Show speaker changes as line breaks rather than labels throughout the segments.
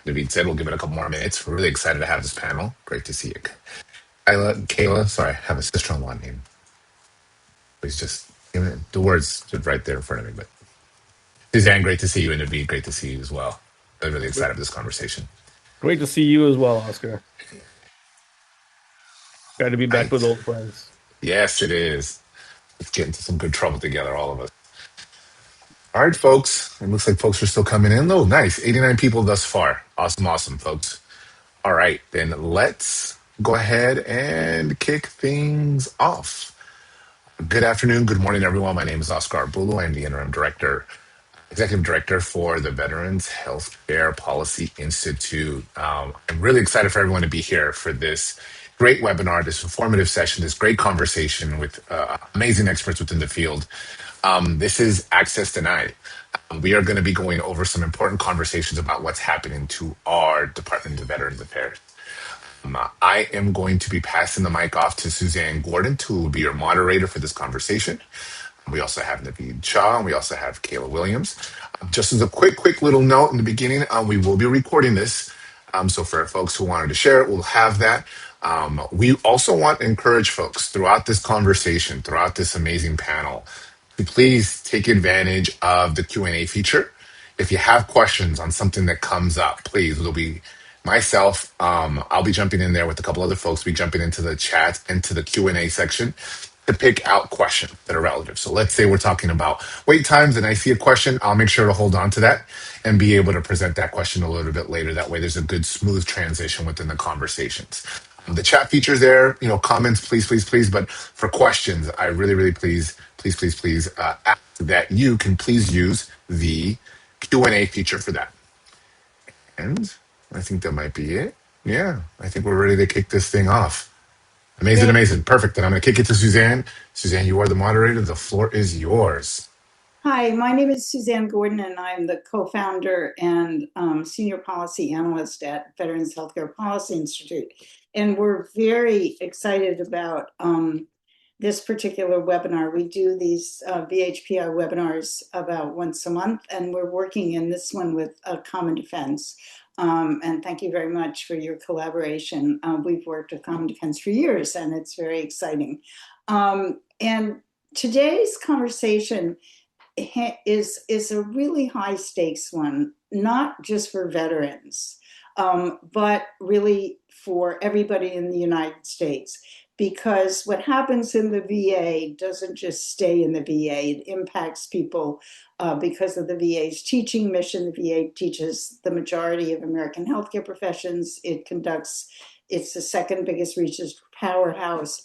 David said we'll give it a couple more minutes. We're really excited to have this panel. Great to see you. Kayla, sorry, I have a sister-in-law name. Please just give me the words right there in front of me. But Suzanne, great to see you, and David, great to see you as well. I'm really excited for this conversation.
Great to see you as well, Oscar. Glad to be back with
Right.
old friends.
Yes, it is. Let's get into some good trouble together, all of us. All right, folks. It looks like folks are still coming in. Oh, nice. 89 people thus far. Awesome, awesome, folks. All right, then let's go ahead and kick things off. Good afternoon, good morning, everyone. My name is Oscar Arbulo. I'm the interim director, executive director for the Veterans Healthcare Policy Institute. I'm really excited for everyone to be here for this great webinar, this informative session, this great conversation with amazing experts within the field. This is Access Denied. We are going to be going over some important conversations about what's happening to our Department of Veterans Affairs. I am going to be passing the mic off to Suzanne Gordon, who will be your moderator for this conversation. We also have Naveed Shah, and we also have Kayla Williams. Just as a quick little note in the beginning, we will be recording this. So for folks who wanted to share it, we'll have that. We also want to encourage folks throughout this conversation, throughout this amazing panel, to please take advantage of the Q&A feature. If you have questions on something that comes up, please, it'll be myself. I'll be jumping in there with a couple other folks. Be jumping into the chat, into the Q&A section to pick out questions that are relative. So let's say we're talking about wait times and I see a question, I'll make sure to hold on to that and be able to present that question a little bit later. That way there's a good smooth transition within the conversations. The chat features there, comments, please. But for questions, I really please ask that you can please use the Q&A feature for that. And I think that might be it. Yeah, I think we're ready to kick this thing off.
Great.
Amazing. Perfect. Then I'm going to kick it to Suzanne. Suzanne, you are the moderator. The floor is yours.
Hi, my name is Suzanne Gordon, and I'm the co-founder and senior policy analyst at Veterans Healthcare Policy Institute. And we're very excited about this particular webinar. We do these VHPI webinars about once a month, and we're working in this one with Common Defense. And thank you very much for your collaboration. We've worked with Common Defense for years, and it's very exciting. And today's conversation is a really high stakes one, not just for veterans, but really for everybody in the United States. Because what happens in the VA doesn't just stay in the VA, it impacts people because of the VA's teaching mission. The VA teaches the majority of American healthcare professions. It's the second biggest research powerhouse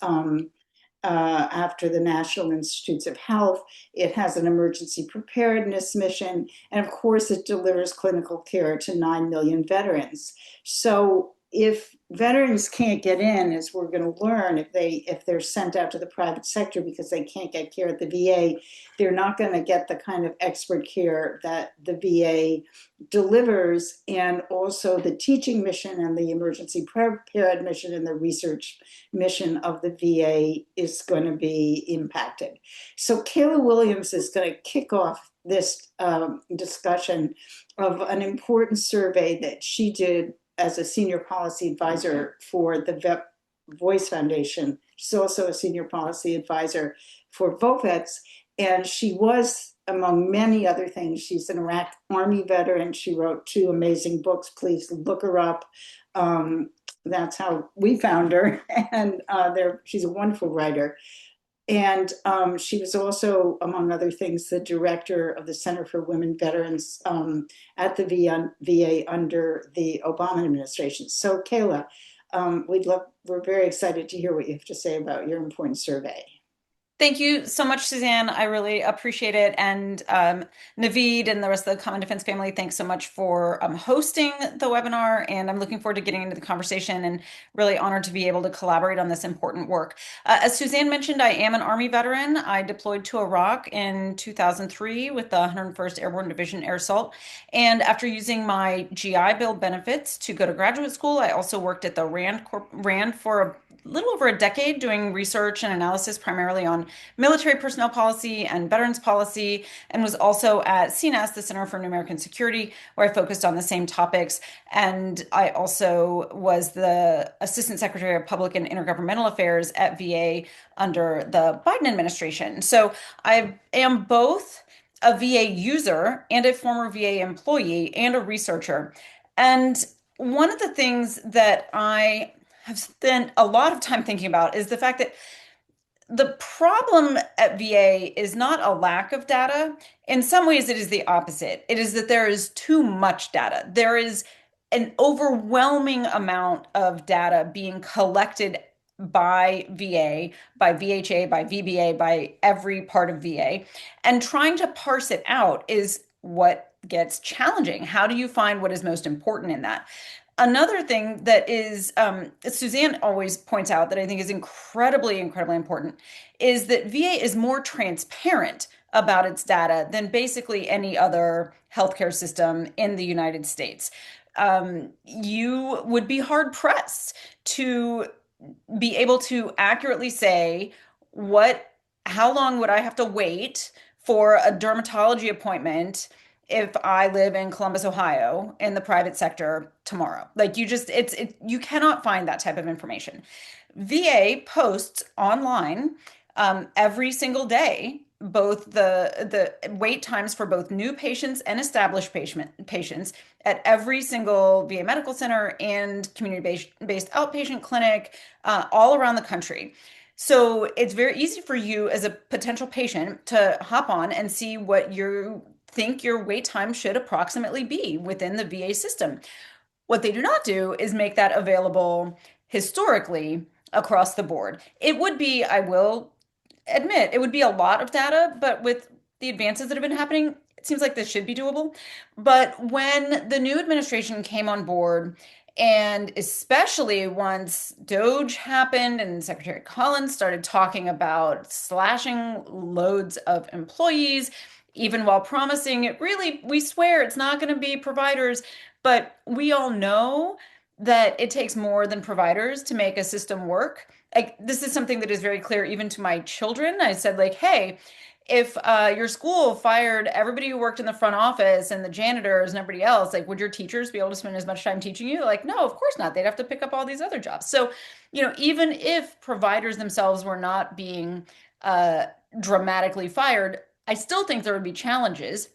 after the National Institutes of Health. It has an emergency preparedness mission, and of course it delivers clinical care to 9 million veterans. So if veterans can't get in, as we're going to learn, if they're sent out to the private sector because they can't get care at the VA, they're not going to get the kind of expert care that the VA delivers. And also the teaching mission and the emergency prepared mission and the research mission of the VA is going to be impacted. So Kayla Williams is going to kick off this discussion of an important survey that she did as a senior policy advisor for the VetVoice Foundation. She's also a senior policy advisor for VOVETS, and she was, among many other things, she's an Iraq Army veteran. She wrote 2 amazing books. Please look her up. That's how we found her, and she's a wonderful writer. And she was also, among other things, the director of the Center for Women Veterans at the VA under the Obama administration. So Kayla, we're very excited to hear what you have to say about your important survey.
Thank you so much, Suzanne. I really appreciate it. And Naveed and the rest of the Common Defense family, thanks so much for hosting the webinar. And I'm looking forward to getting into the conversation and really honored to be able to collaborate on this important work. As Suzanne mentioned, I am an Army veteran. I deployed to Iraq in 2003 with the 101st Airborne Division Air Assault. And after using my GI Bill benefits to go to graduate school, I also worked at the RAND for little over a decade doing research and analysis primarily on military personnel policy and veterans policy, and was also at CNAS, the Center for New American Security, where I focused on the same topics. And I also was the Assistant Secretary of Public and Intergovernmental Affairs at VA under the Biden administration. So I am both a VA user and a former VA employee and a researcher. And one of the things that I have spent a lot of time thinking about is the fact that the problem at VA is not a lack of data. In some ways, it is the opposite. It is that there is too much data. There is an overwhelming amount of data being collected by VA, by VHA, by VBA, by every part of VA. And trying to parse it out is what gets challenging. How do you find what is most important in that? Another thing that is, Suzanne always points out that I think is incredibly, incredibly important is that VA is more transparent about its data than basically any other healthcare system in the United States. You would be hard pressed to be able to accurately say how long would I have to wait for a dermatology appointment if I live in Columbus, Ohio, in the private sector tomorrow. Like you cannot find that type of information. VA posts online every single day both the wait times for both new patients and established patients at every single VA medical center and community-based outpatient clinic all around the country. So it's very easy for you as a potential patient to hop on and see what you think your wait time should approximately be within the VA system. What they do not do is make that available historically across the board. It would be, I will admit, it would be a lot of data, but with the advances that have been happening, it seems like this should be doable. But when the new administration came on board, and especially once Doge happened and Secretary Collins started talking about slashing loads of employees, even while promising it really, we swear it's not going to be providers, but we all know that it takes more than providers to make a system work. Like, this is something that is very clear even to my children. I said, like, hey, if your school fired everybody who worked in the front office and the janitors and everybody else, like, would your teachers be able to spend as much time teaching you? Like, no, of course not. They'd have to pick up all these other jobs. So, even if providers themselves were not being dramatically fired, I still think there would be challenges.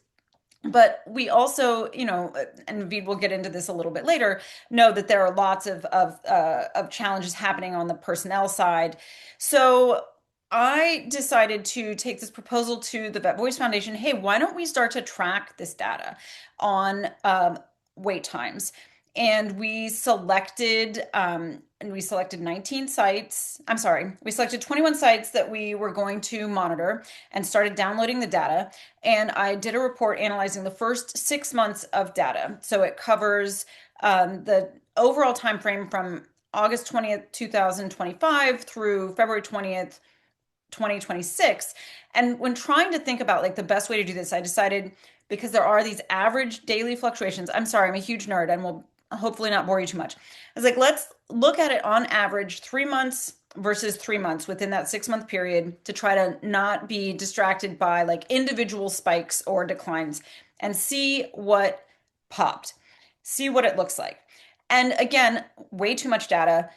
But we also, and Vid will get into this a little bit later, know that there are lots of challenges happening on the personnel side. So I decided to take this proposal to the VetVoice Foundation. Hey, why don't we start to track this data on wait times? And we selected 19 sites. I'm sorry, we selected 21 sites that we were going to monitor and started downloading the data. And I did a report analyzing the first 6 months of data. So it covers the overall time frame from August 20th, 2025 through February 20th, 2026. And when trying to think about like the best way to do this, I decided, because there are these average daily fluctuations. I'm sorry, I'm a huge nerd and will hopefully not bore you too much. I was like, let's look at it on average 3 months versus 3 months within that 6 month period to try to not be distracted by like individual spikes or declines and see what popped, see what it looks like. And again, way too much data,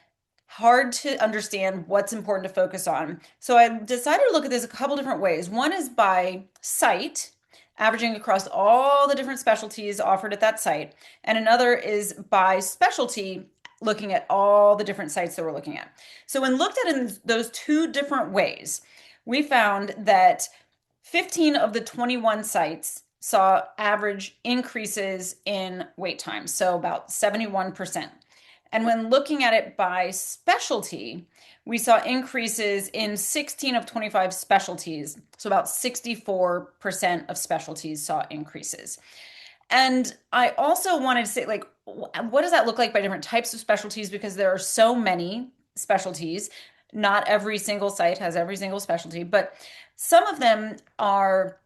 hard to understand what's important to focus on. So I decided to look at this a couple different ways. One is by site, averaging across all the different specialties offered at that site. And another is by specialty, looking at all the different sites that we're looking at. So when looked at in those two different ways, we found that 15 of the 21 sites saw average increases in wait times, so about 71%. And when looking at it by specialty, we saw increases in 16 of 25 specialties. So about 64% of specialties saw increases. And I also wanted to say, like, what does that look like by different types of specialties? Because there are so many specialties. Not every single site has every single specialty, but some of them are,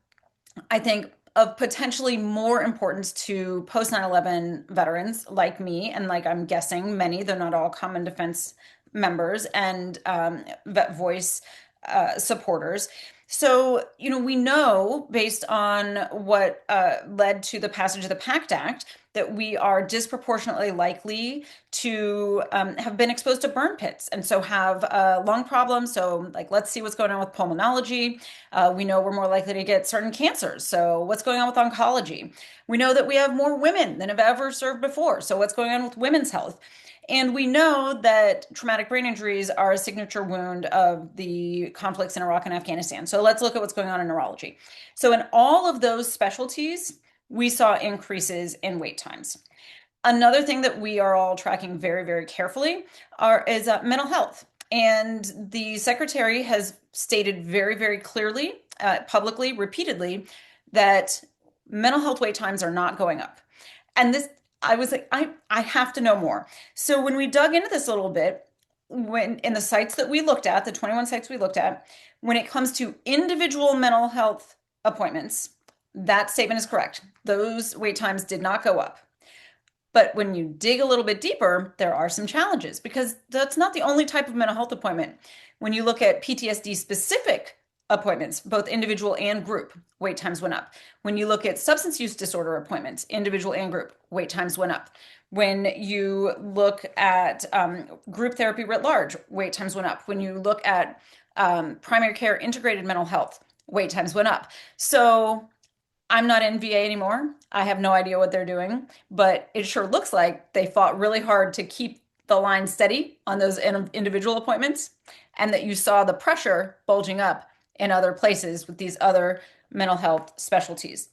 I think, of potentially more importance to post 9/11 veterans like me, and like I'm guessing many, though not all, common defense members and VetVoice supporters. So, we know based on what led to the passage of the PACT Act that we are disproportionately likely to have been exposed to burn pits and so have lung problems. So, like, let's see what's going on with pulmonology. We know we're more likely to get certain cancers. So, what's going on with oncology? We know that we have more women than have ever served before. So, what's going on with women's health? And we know that traumatic brain injuries are a signature wound of the conflicts in Iraq and Afghanistan. So let's look at what's going on in neurology. So in all of those specialties, we saw increases in wait times. Another thing that we are all tracking very, very carefully is mental health. And the secretary has stated very, very clearly, publicly, repeatedly, that mental health wait times are not going up. And this, I was like, I have to know more. So when we dug into this a little bit, when in the sites that we looked at, the 21 sites we looked at, when it comes to individual mental health appointments, that statement is correct. Those wait times did not go up. But when you dig a little bit deeper, there are some challenges because that's not the only type of mental health appointment. When you look at PTSD specific appointments, both individual and group, wait times went up. When you look at substance use disorder appointments, individual and group, wait times went up. When you look at group therapy writ large, wait times went up. When you look at primary care integrated mental health, wait times went up. So I'm not in VA anymore. I have no idea what they're doing, but it sure looks like they fought really hard to keep the line steady on those individual appointments, and that you saw the pressure bulging up in other places with these other mental health specialties.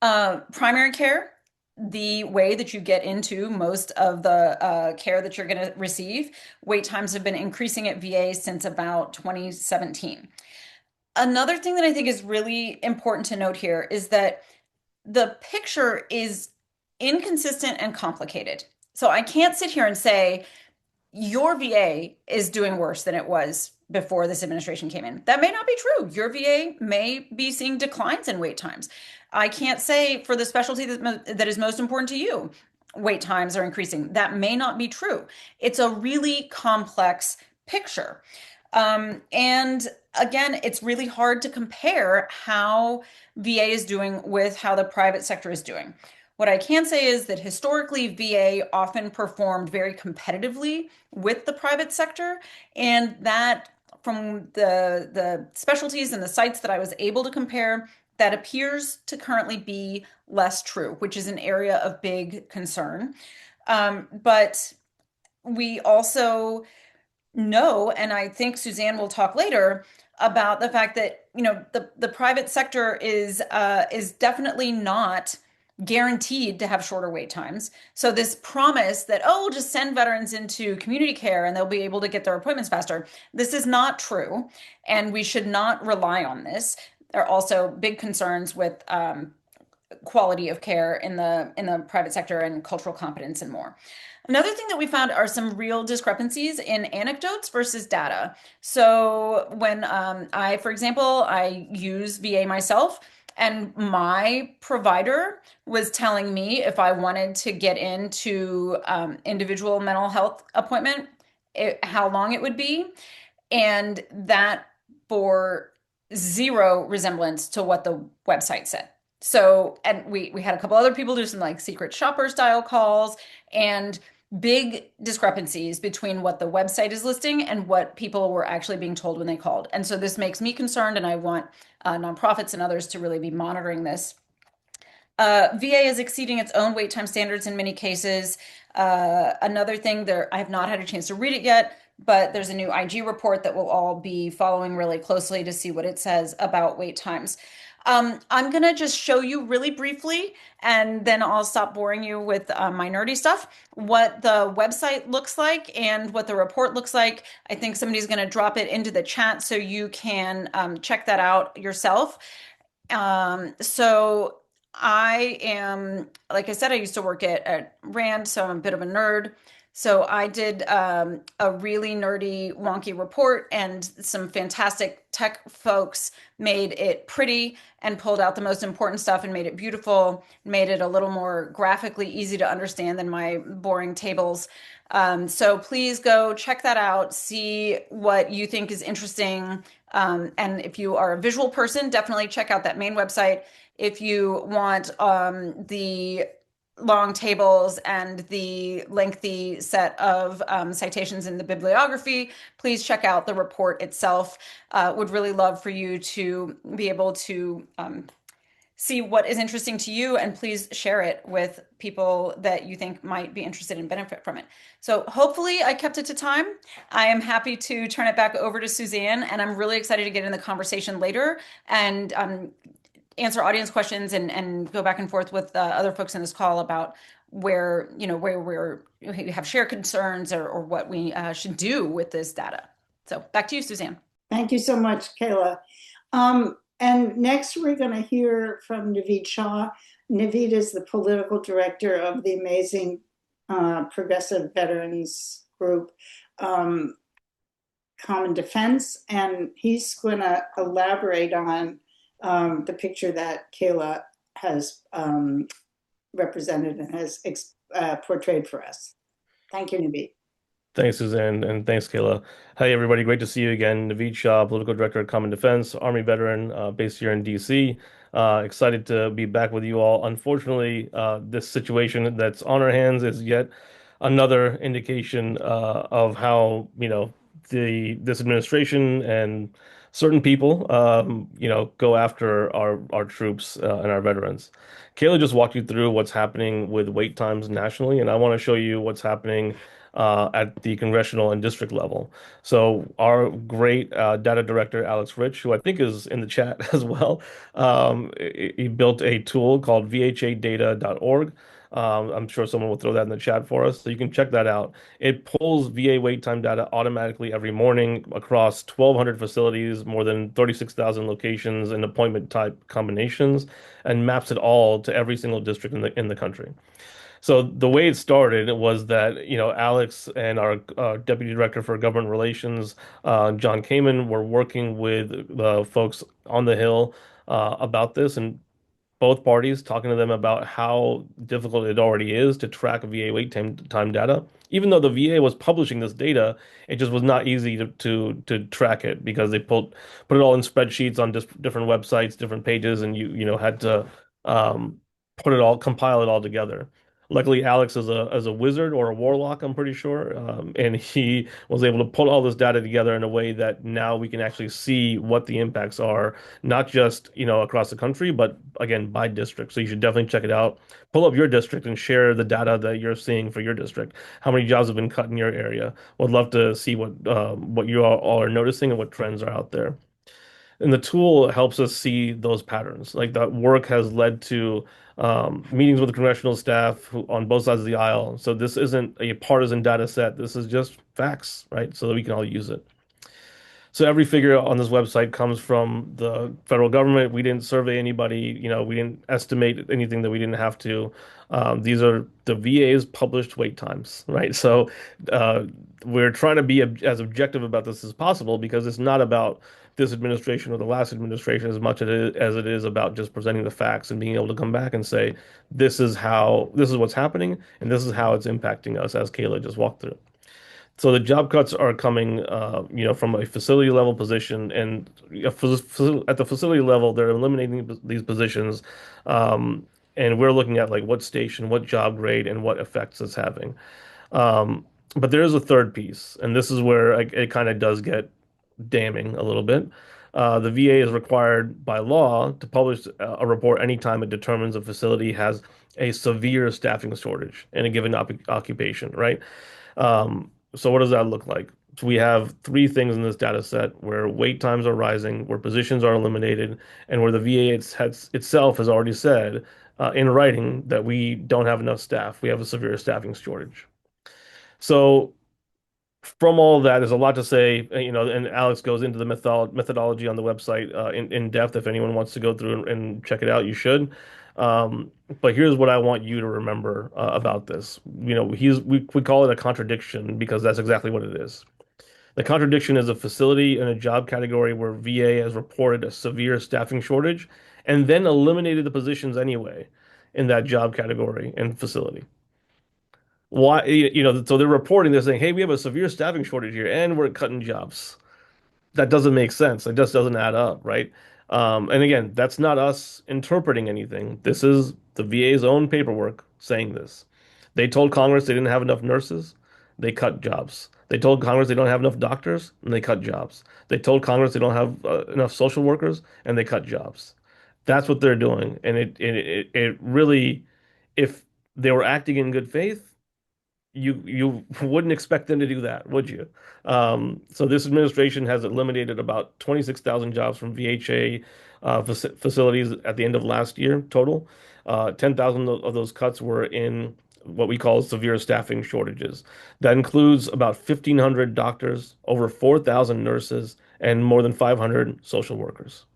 Primary care, the way that you get into most of the care that you're going to receive, wait times have been increasing at VA since about 2017. Another thing that I think is really important to note here is that the picture is inconsistent and complicated. So I can't sit here and say your VA is doing worse than it was before this administration came in. That may not be true. Your VA may be seeing declines in wait times. I can't say for the specialty that is most important to you, wait times are increasing. That may not be true. It's a really complex picture. And again, it's really hard to compare how VA is doing with how the private sector is doing. What I can say is that historically, VA often performed very competitively with the private sector, and that from the specialties and the sites that I was able to compare, that appears to currently be less true, which is an area of big concern. But we also know, and I think Suzanne will talk later about the fact that the private sector is definitely not guaranteed to have shorter wait times. So this promise that, oh, we'll just send veterans into community care and they'll be able to get their appointments faster, this is not true, and we should not rely on this. There are also big concerns with quality of care in the private sector and cultural competence and more. Another thing that we found are some real discrepancies in anecdotes versus data. So when for example, I use VA myself, and my provider was telling me if I wanted to get into individual mental health appointment, how long it would be, and that bore zero resemblance to what the website said. So, and we had a couple other people do some like secret shopper style calls, and big discrepancies between what the website is listing and what people were actually being told when they called. And so this makes me concerned, and I want nonprofits and others to really be monitoring this. VA is exceeding its own wait time standards in many cases. Another thing there, I have not had a chance to read it yet, but there's a new IG report that we'll all be following really closely to see what it says about wait times. I'm gonna just show you really briefly, and then I'll stop boring you with my nerdy stuff, what the website looks like and what the report looks like. I think somebody's gonna drop it into the chat so you can check that out yourself. So I am, like I said, I used to work at Rand, so I'm a bit of a nerd. So I did a really nerdy, wonky report, and some fantastic tech folks made it pretty and pulled out the most important stuff and made it beautiful, made it a little more graphically easy to understand than my boring tables. So please go check that out, see what you think is interesting. And if you are a visual person, definitely check out that main website. If you want the long tables and the lengthy set of citations in the bibliography, please check out the report itself. Would really love for you to be able to see what is interesting to you, and please share it with people that you think might be interested and benefit from it. So hopefully I kept it to time. I am happy to turn it back over to Suzanne, and I'm really excited to get in the conversation later and answer audience questions and go back and forth with other folks in this call about where, we have shared concerns or what we should do with this data. So back to you, Suzanne.
Thank you so much, Kayla. And next we're going to hear from Naveed Shah. Naveed is the political director of the amazing progressive veterans group, Common Defense, and he's going to elaborate on the picture that Kayla has represented and has portrayed for us. Thank you, Naveed.
Thanks, Suzanne, and thanks, Kayla. Hey, everybody. Great to see you again. Naveed Shah, Political Director at Common Defense, Army veteran based here in DC. Excited to be back with you all. Unfortunately, this situation that's on our hands is yet another indication of how, this administration and certain people, go after our troops and our veterans. Kayla just walked you through what's happening with wait times nationally, and I want to show you what's happening at the congressional and district level. So our great data director, Alex Rich, who I think is in the chat as well, he built a tool called vhadata.org. I'm sure someone will throw that in the chat for us. So you can check that out. It pulls VA wait time data automatically every morning across 1,200 facilities, more than 36,000 locations and appointment type combinations, and maps it all to every single district in the country. So the way it started was that, Alex and our Deputy Director for Government Relations, John Kamen, were working with the folks on the Hill about this, and both parties talking to them about how difficult it already is to track VA wait time data. Even though the VA was publishing this data, it just was not easy to track it because they put it all in spreadsheets on different websites, different pages, and you had to um, compile it all together. Luckily, Alex is a wizard or a warlock, I'm pretty sure, and he was able to pull all this data together in a way that now we can actually see what the impacts are, not just, across the country, but again, by district. So you should definitely check it out. Pull up your district and share the data that you're seeing for your district. How many jobs have been cut in your area? Would love to see what you all are noticing and what trends are out there. And the tool helps us see those patterns. Like that work has led to meetings with the congressional staff on both sides of the aisle. So this isn't a partisan data set. This is just facts, right? So that we can all use it. So every figure on this website comes from the federal government. We didn't survey anybody, we didn't estimate anything that we didn't have to. These are the VA's published wait times, right? So uh, we're trying to be as objective about this as possible because it's not about this administration or the last administration as much as it is about just presenting the facts and being able to come back and say, this is what's happening, and this is how it's impacting us, as Kayla just walked through. So the job cuts are coming, from a facility level position, and at the facility level, they're eliminating these positions, and we're looking at like what station, what job grade, and what effects it's having. Um, but there is a third piece, and this is where it kind of does get damning a little bit. The VA is required by law to publish a report anytime it determines a facility has a severe staffing shortage in a given occupation, right? So what does that look like? So we have three things in this data set where wait times are rising, where positions are eliminated, and where the VA itself has already said in writing that we don't have enough staff. We have a severe staffing shortage. So from all of that, there's a lot to say, and Alex goes into the methodology on the website in depth. If anyone wants to go through and check it out, you should. But here's what I want you to remember about this. We call it a contradiction because that's exactly what it is. The contradiction is a facility in a job category where VA has reported a severe staffing shortage and then eliminated the positions anyway in that job category and facility. Why, so they're reporting, they're saying, hey, we have a severe staffing shortage here and we're cutting jobs. That doesn't make sense. It just doesn't add up, right? And again, that's not us interpreting anything. This is the VA's own paperwork saying this. They told Congress they didn't have enough nurses, they cut jobs. They told Congress they don't have enough doctors, and they cut jobs. They told Congress they don't have enough social workers, and they cut jobs. That's what they're doing, and it really, if they were acting in good faith, you wouldn't expect them to do that, would you? So this administration has eliminated about 26,000 jobs from VHA facilities at the end of last year total. 10,000 of those cuts were in what we call severe staffing shortages. That includes about 1,500 doctors, over 4,000 nurses, and more than 500 social workers.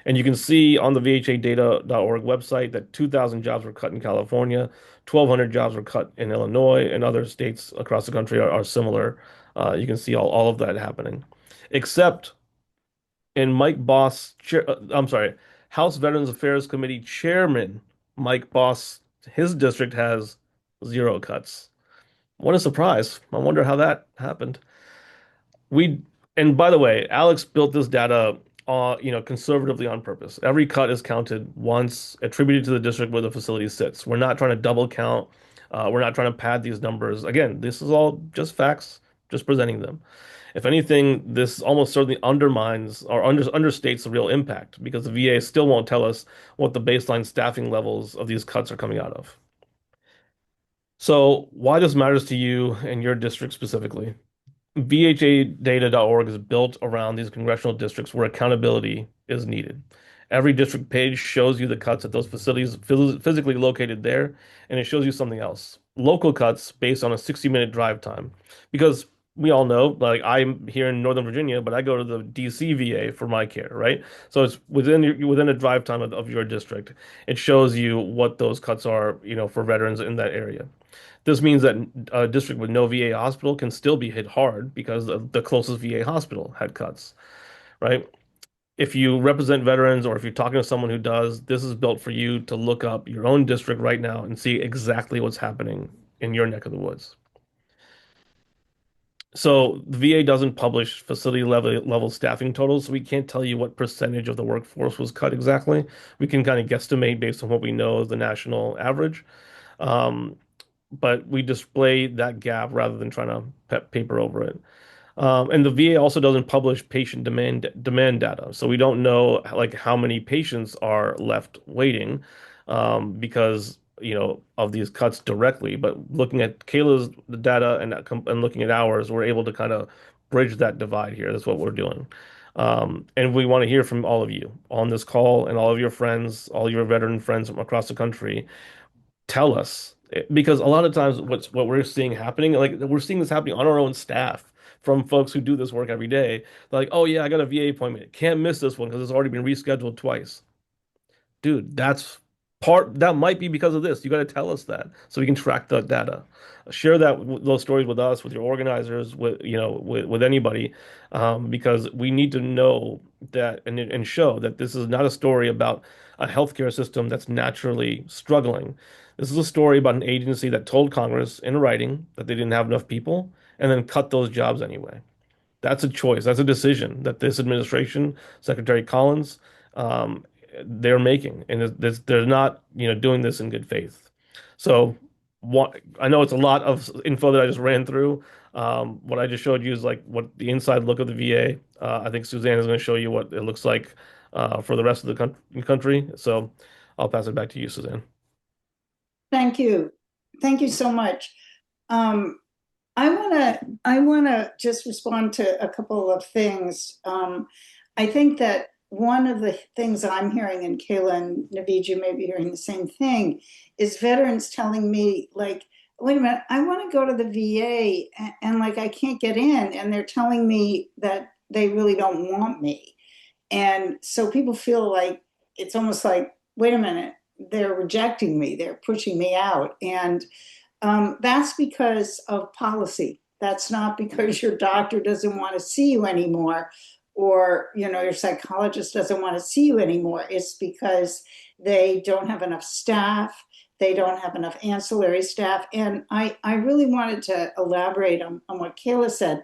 And you can see on the vhadata.org website that 2,000 jobs were cut in California, 1,200 jobs were cut in Illinois, and other states across the country are similar. You can see all of that happening, except in I'm sorry, House Veterans Affairs Committee Chairman Mike Boss, his district has zero cuts. What a surprise. I wonder how that happened. We and by the way, Alex built this data conservatively on purpose. Every cut is counted once, attributed to the district where the facility sits. We're not trying to double count. We're not trying to pad these numbers. Again, this is all just facts, just presenting them. If anything, this almost certainly undermines or understates the real impact because the VA still won't tell us what the baseline staffing levels of these cuts are coming out of. So, why this matters to you and your district specifically? VHAdata.org is built around these congressional districts where accountability is needed. Every district page shows you the cuts at those facilities physically located there, and it shows you something else. Local cuts based on a 60-minute drive time. Because we all know, like I'm here in Northern Virginia, but I go to the DC VA for my care, right? So it's within a drive time of your district. It shows you what those cuts are, for veterans in that area. This means that a district with no VA hospital can still be hit hard because the closest VA hospital had cuts, right? If you represent veterans or if you're talking to someone who does, this is built for you to look up your own district right now and see exactly what's happening in your neck of the woods. So the VA doesn't publish facility level staffing totals, so we can't tell you what percentage of the workforce was cut exactly. We can kind of guesstimate based on what we know is the national average. Um, but we display that gap rather than trying to paper over it. And the VA also doesn't publish patient demand data, so we don't know like how many patients are left waiting because of these cuts directly. But looking at Kayla's data and looking at ours, we're able to kind of bridge that divide here. That's what we're doing. And we want to hear from all of you on this call and all of your friends, all your veteran friends from across the country. Tell us because a lot of times what we're seeing happening, like we're seeing this happening on our own staff from folks who do this work every day. They're like, oh yeah, I got a VA appointment, can't miss this one because it's already been rescheduled twice. Dude, that might be because of this. You got to tell us that so we can track the data. Share those stories with us, with your organizers, with anybody, because we need to know that and show that this is not a story about a healthcare system that's naturally struggling. This is a story about an agency that told Congress in writing that they didn't have enough people and then cut those jobs anyway. That's a choice. That's a decision that this administration, Secretary Collins, um, they're making, and they're not, doing this in good faith. So, I know it's a lot of info that I just ran through. What I just showed you is like what the inside look of the VA. I think Suzanne is going to show you what it looks like for the rest of the country. So, I'll pass it back to you, Suzanne.
Thank you. Thank you so much. I wanna just respond to a couple of things. I think that one of the things I'm hearing, and Kayla and Naveed, you may be hearing the same thing, is veterans telling me like, wait a minute, I want to go to the VA and like I can't get in, and they're telling me that they really don't want me. And so people feel like it's almost like, wait a minute, they're rejecting me, they're pushing me out. And that's because of policy. That's not because your doctor doesn't want to see you anymore, or your psychologist doesn't want to see you anymore. It's because they don't have enough staff. They don't have enough ancillary staff. And I really wanted to elaborate on what Kayla said.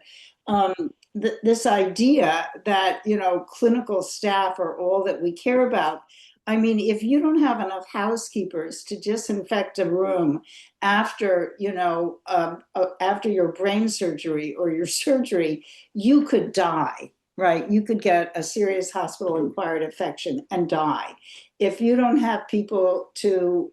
This idea that clinical staff are all that we care about. I mean, if you don't have enough housekeepers to disinfect a room after after your brain surgery or your surgery, you could die, right? You could get a serious hospital-acquired infection and die. If you don't have people to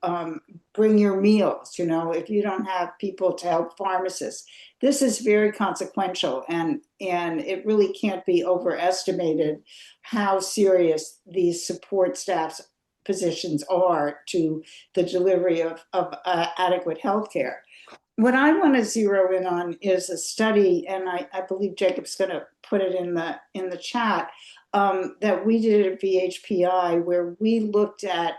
bring your meals, if you don't have people to help pharmacists, this is very consequential, and it really can't be overestimated how serious these support staff's positions are to the delivery of adequate health care. What I want to zero in on is a study, and I believe Jacob's going to put it in the chat, that we did at VHPI, where we looked at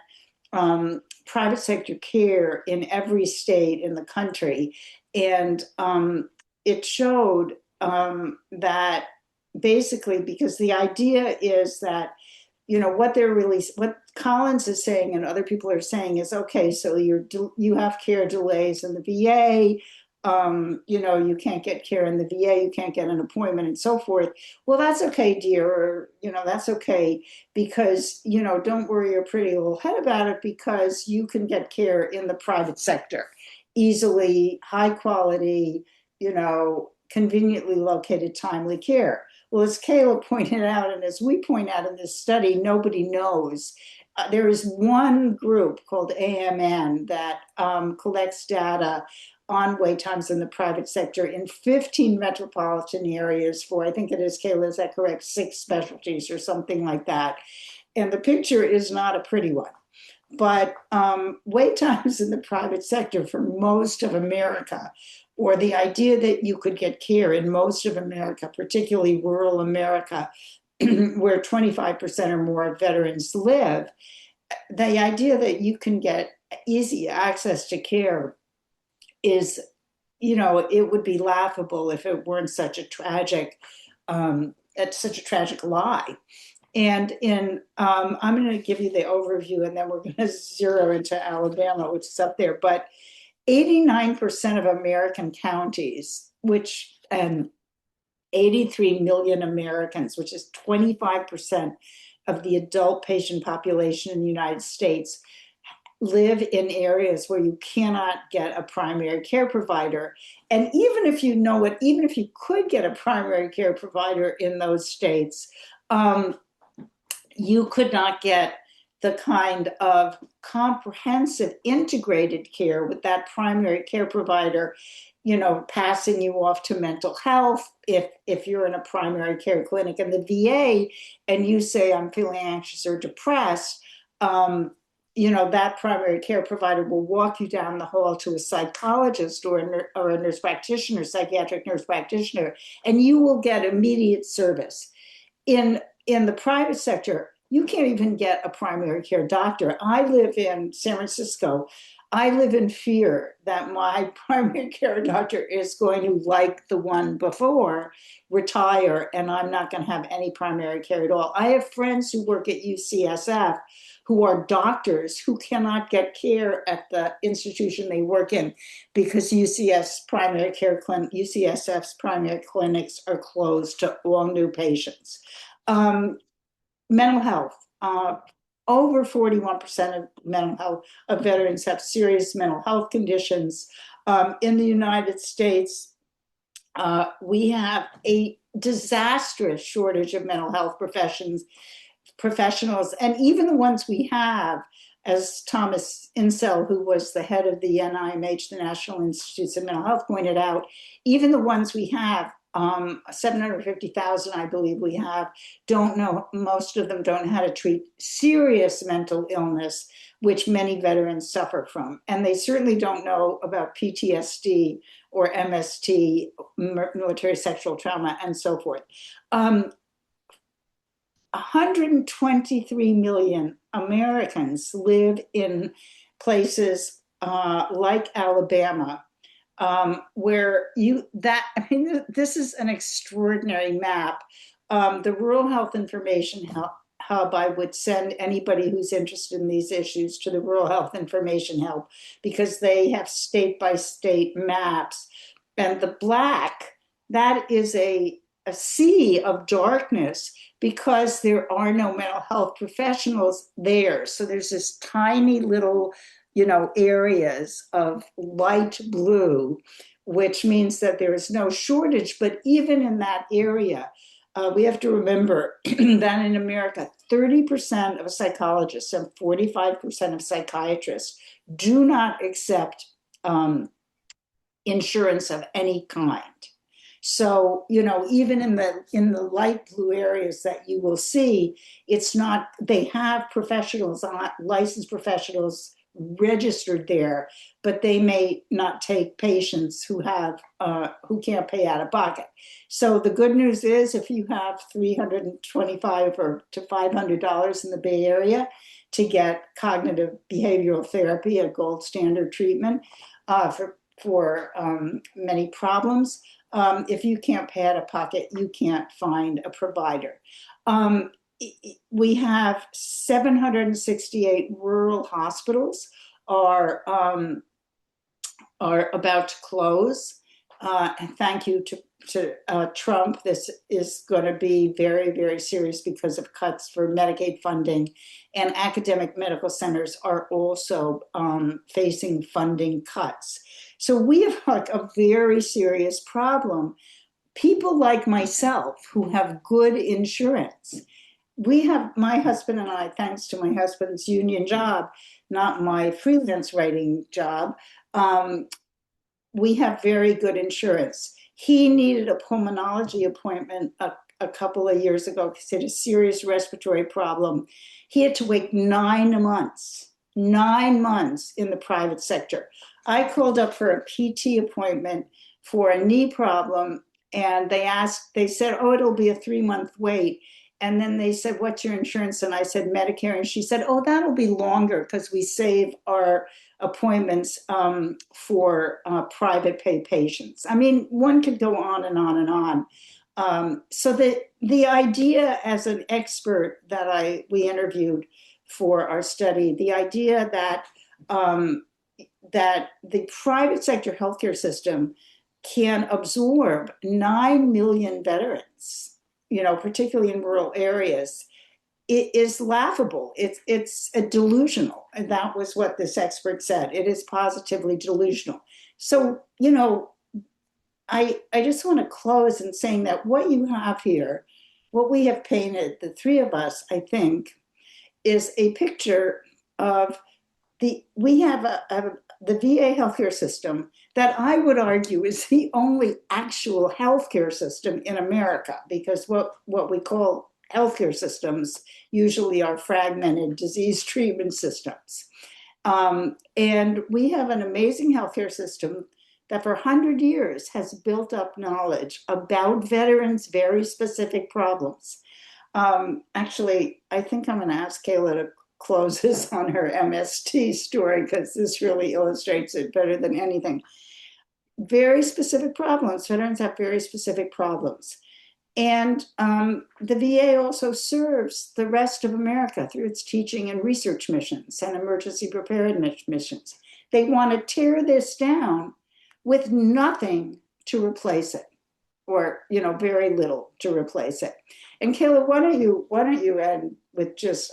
private sector care in every state in the country, and it showed that basically, because the idea is that what Collins is saying and other people are saying is, okay, so you have care delays in the VA, you can't get care in the VA, you can't get an appointment and so forth. Well, that's okay, dear, or, that's okay, because, don't worry your pretty little head about it, because you can get care in the private sector easily, high quality, conveniently located, timely care. Well, as Kayla pointed out, and as we point out in this study, nobody knows. There is one group called AMN that collects data on wait times in the private sector in 15 metropolitan areas for, I think it is, Kayla, is that correct, 6 specialties or something like that. And the picture is not a pretty one. But wait times in the private sector for most of America, or the idea that you could get care in most of America, particularly rural America, where 25% or more of veterans live, the idea that you can get easy access to care is, it would be laughable if it weren't such a tragic lie. And I'm going to give you the overview, and then we're going to zero into Alabama, which is up there. But 89% of American counties, and 83 million Americans, which is 25% of the adult patient population in the United States, live in areas where you cannot get a primary care provider. And even if even if you could get a primary care provider in those states, you could not get the kind of comprehensive integrated care with that primary care provider, passing you off to mental health if you're in a primary care clinic in the VA and you say, I'm feeling anxious or depressed, that primary care provider will walk you down the hall to a psychologist or a nurse practitioner, psychiatric nurse practitioner, and you will get immediate service. In the private sector, you can't even get a primary care doctor. I live in San Francisco. I live in fear that my primary care doctor is going to, like the one before, retire, and I'm not going to have any primary care at all. I have friends who work at UCSF who are doctors who cannot get care at the institution they work in because UCSF's primary clinics are closed to all new patients. Mental health. Over 41% of veterans have serious mental health conditions. In the United States, we have a disastrous shortage of mental health professionals, and even the ones we have, as Thomas Insel, who was the head of the NIMH, the National Institutes of Mental Health, pointed out, even the ones we have, 750,000, I believe we have, most of them don't know how to treat serious mental illness, which many veterans suffer from. And they certainly don't know about PTSD or MST, military sexual trauma, and so forth. 123 million Americans live in places like Alabama, where I mean, this is an extraordinary map. The Rural Health Information Hub, I would send anybody who's interested in these issues to the Rural Health Information Hub, because they have state by state maps. And the black, that is a sea of darkness, because there are no mental health professionals there. So there's this tiny little, areas of light blue, which means that there is no shortage. But even in that area, we have to remember that in America, 30% of psychologists and 45% of psychiatrists do not accept insurance of any kind. So, even in the light blue areas that you will see, it's not, they have professionals, licensed professionals registered there, but they may not take patients who can't pay out of pocket. So the good news is, if you have $325 or to $500 in the Bay Area to get cognitive behavioral therapy, a gold standard treatment for many problems, if you can't pay out of pocket, you can't find a provider. We have 768 rural hospitals are about to close. And thank you to Trump. This is going to be very, very serious because of cuts for Medicaid funding. And academic medical centers are also facing funding cuts. So we have like a very serious problem. People like myself who have good insurance, my husband and I, thanks to my husband's union job, not my freelance writing job, we have very good insurance. He needed a pulmonology appointment a couple of years ago because he had a serious respiratory problem. He had to wait 9 months in the private sector. I called up for a PT appointment for a knee problem, and they said, oh, it'll be a 3-month wait. And then they said, what's your insurance? And I said, Medicare. And she said, oh, that'll be longer because we save our appointments for private pay patients. I mean, one could go on and on and on. So the idea, as an expert that we interviewed for our study, the idea that the private sector healthcare system can absorb 9 million veterans, particularly in rural areas, it is laughable. It's a delusional. And that was what this expert said. It is positively delusional. So, I just want to close in saying that what you have here, what we have painted, the three of us, I think, is a picture of we have the VA healthcare system that I would argue is the only actual healthcare system in America, because what we call healthcare systems usually are fragmented disease treatment systems. And we have an amazing healthcare system that for 100 years has built up knowledge about veterans' very specific problems. Actually, I think I'm going to ask Kayla to close this on her MST story, because this really illustrates it better than anything. Very specific problems. Veterans have very specific problems. And the VA also serves the rest of America through its teaching and research missions and emergency preparedness missions. They want to tear this down with nothing to replace it, or very little to replace it. And Kayla, why don't you end with just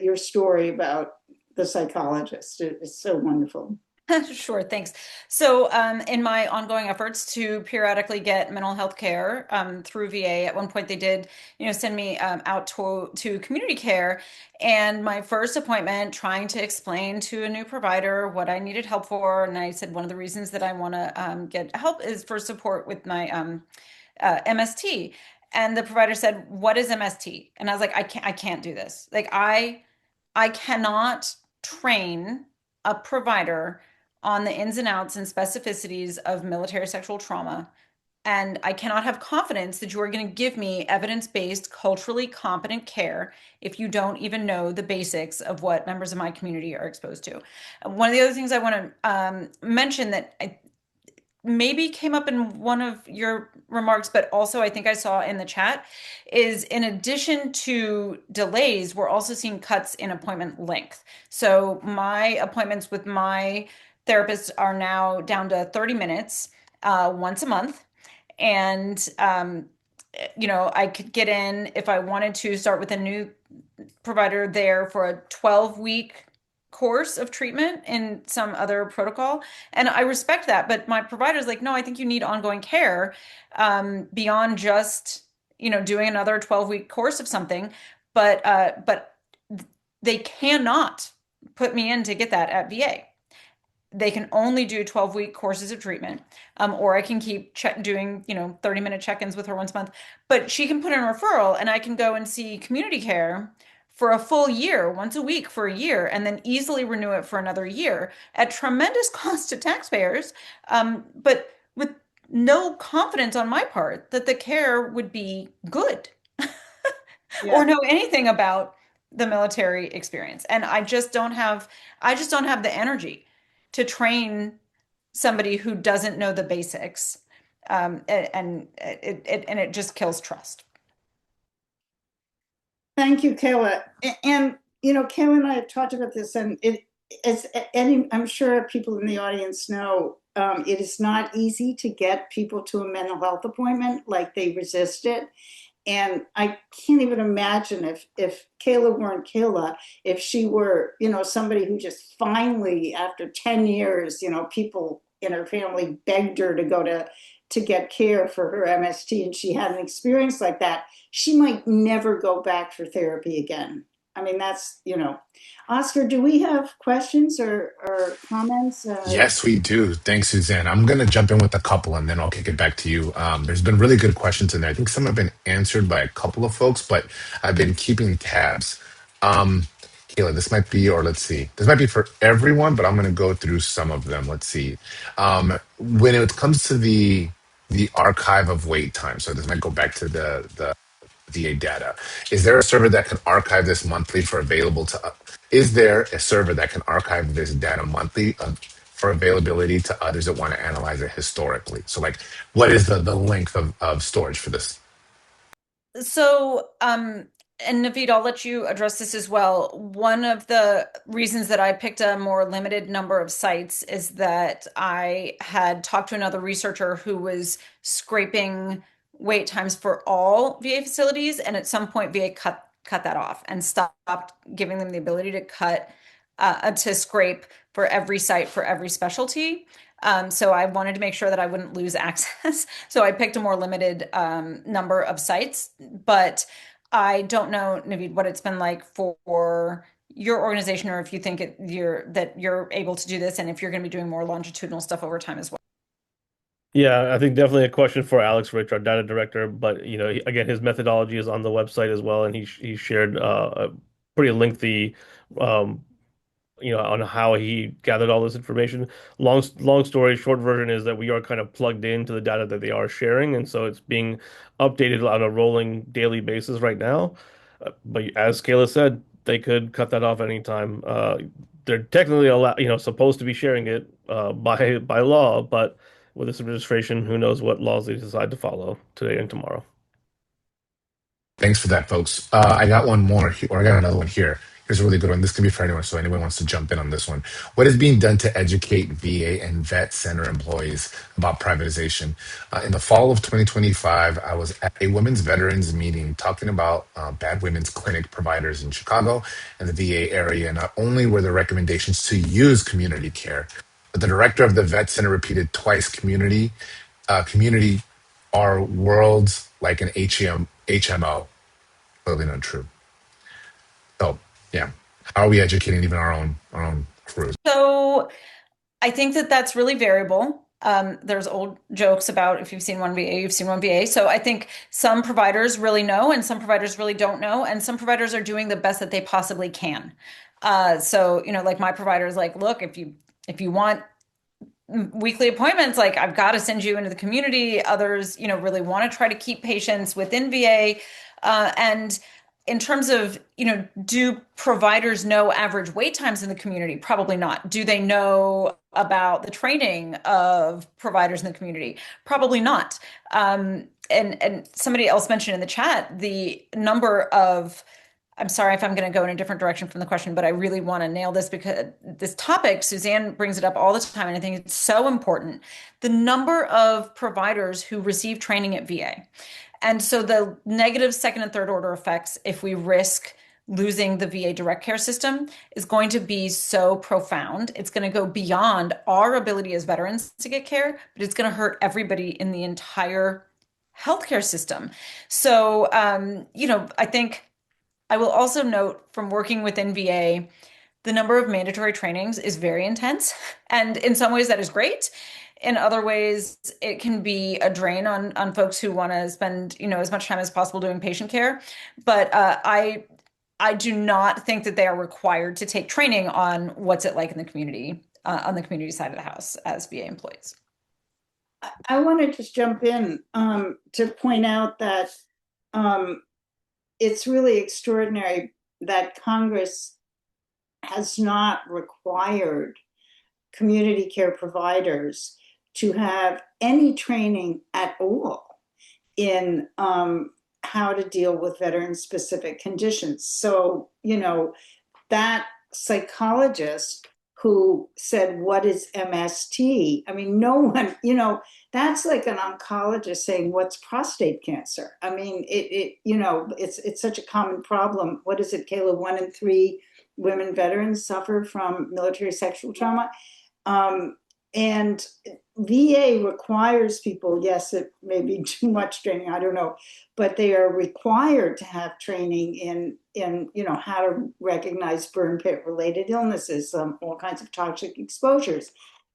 your story about the psychologist? It's so wonderful.
Sure, thanks. So, in my ongoing efforts to periodically get mental health care through VA, at one point they did, send me out to community care. And my first appointment, trying to explain to a new provider what I needed help for, and I said one of the reasons that I want to get help is for support with my MST. And the provider said, "What is MST?" And I was like, I can't do this. Like, I cannot train a provider on the ins and outs and specificities of military sexual trauma and I cannot have confidence that you are going to give me evidence-based, culturally competent care if you don't even know the basics of what members of my community are exposed to. One of the other things I want to mention that I maybe came up in one of your remarks, but also I think I saw in the chat, is in addition to delays, we're also seeing cuts in appointment length. So my appointments with my therapist are now down to 30 minutes once a month. And, I could get in if I wanted to start with a new provider there for a 12-week course of treatment in some other protocol. And I respect that. But my provider's like, no, I think you need ongoing care beyond just, doing another 12-week course of something. But they cannot put me in to get that at VA. They can only do 12-week courses of treatment, or I can keep doing 30-minute check-ins with her once a month. But she can put in a referral and I can go and see community care for a full year, once a week for a year, and then easily renew it for another year at tremendous cost to taxpayers, but with no confidence on my part that the care would be good or know anything about the military experience. And I just don't have the energy to train somebody who doesn't know the basics. And it just kills trust.
Thank you, Kayla. And Kayla and I have talked about this, and I'm sure people in the audience know, it is not easy to get people to a mental health appointment. Like, they resist it. And I can't even imagine if Kayla weren't Kayla, if she were, somebody who just finally, after 10 years, people in her family begged her to go to get care for her MST, and she had an experience like that, she might never go back for therapy again. I mean, that's, Oscar, do we have questions or comments?
Yes, we do. Thanks, Suzanne. I'm going to jump in with a couple and then I'll kick it back to you. There's been really good questions in there. I think some have been answered by a couple of folks, but I've been keeping tabs. Um, Kayla, this might be, or let's see, this might be for everyone, but I'm going to go through some of them. Let's see. When it comes to the archive of wait time, so this might go back to the VA data. Is there a server that can archive this monthly for available to? Is there a server that can archive this data monthly for availability to others that want to analyze it historically? So, like, what is the length of storage for this?
So, and Naveed, I'll let you address this as well. One of the reasons that I picked a more limited number of sites is that I had talked to another researcher who was scraping wait times for all VA facilities, and at some point VA cut that off and stopped giving them the ability to scrape for every site for every specialty. So I wanted to make sure that I wouldn't lose access. So I picked a more limited number of sites, but I don't know, Naveed, what it's been like for your organization, or if you think you're able to do this, and if you're going to be doing more longitudinal stuff over time as well.
Yeah, I think definitely a question for Alex Rich, our data director. But again, his methodology is on the website as well, and he shared a pretty lengthy um, on how he gathered all this information. Long story short version is that we are kind of plugged into the data that they are sharing, and so it's being updated on a rolling daily basis right now. But as Kayla said, they could cut that off anytime. They're technically supposed to be sharing it by law, but with this administration, who knows what laws they decide to follow today and tomorrow.
Thanks for that, folks. I got one more, or I got another one here. Here's a really good one. This can be for anyone, so anyone wants to jump in on this one. What is being done to educate VA and vet center employees about privatization? In the fall of 2025, I was at a women's veterans meeting talking about bad women's clinic providers in Chicago and the VA area. Not only were there recommendations to use community care, but the director of the vet center repeated twice community are worlds like an HMO. Clearly not true. So yeah, how are we educating even our own crews?
So I think that that's really variable. There's old jokes about if you've seen one VA, you've seen one VA. So I think some providers really know, and some providers really don't know, and some providers are doing the best that they possibly can. So like my provider is like, look, if you want weekly appointments, like I've got to send you into the community. Others, really want to try to keep patients within VA. And in terms of, do providers know average wait times in the community? Probably not. Do they know about the training of providers in the community? Probably not. And somebody else mentioned in the chat the number of, I'm sorry if I'm going to go in a different direction from the question, but I really want to nail this because this topic, Suzanne brings it up all the time, and I think it's so important. The number of providers who receive training at VA. And so the negative second and third order effects, if we risk losing the VA direct care system, is going to be so profound. It's going to go beyond our ability as veterans to get care, but it's going to hurt everybody in the entire healthcare system. So, I think I will also note from working within VA, the number of mandatory trainings is very intense. And in some ways, that is great. In other ways, it can be a drain on folks who want to spend, as much time as possible doing patient care. But I do not think that they are required to take training on what's it like in the community, on the community side of the house as VA employees.
I want to just jump in to point out that it's really extraordinary that Congress has not required community care providers to have any training at all in how to deal with veteran specific conditions. So, that psychologist who said, "What is MST?" I mean, no one, that's like an oncologist saying, "What's prostate cancer?" I mean, it's such a common problem. What is it, Kayla? 1 in 3 women veterans suffer from military sexual trauma. And VA requires people, yes, it may be too much training, I don't know, but they are required to have training in how to recognize burn pit related illnesses, all kinds of toxic exposures.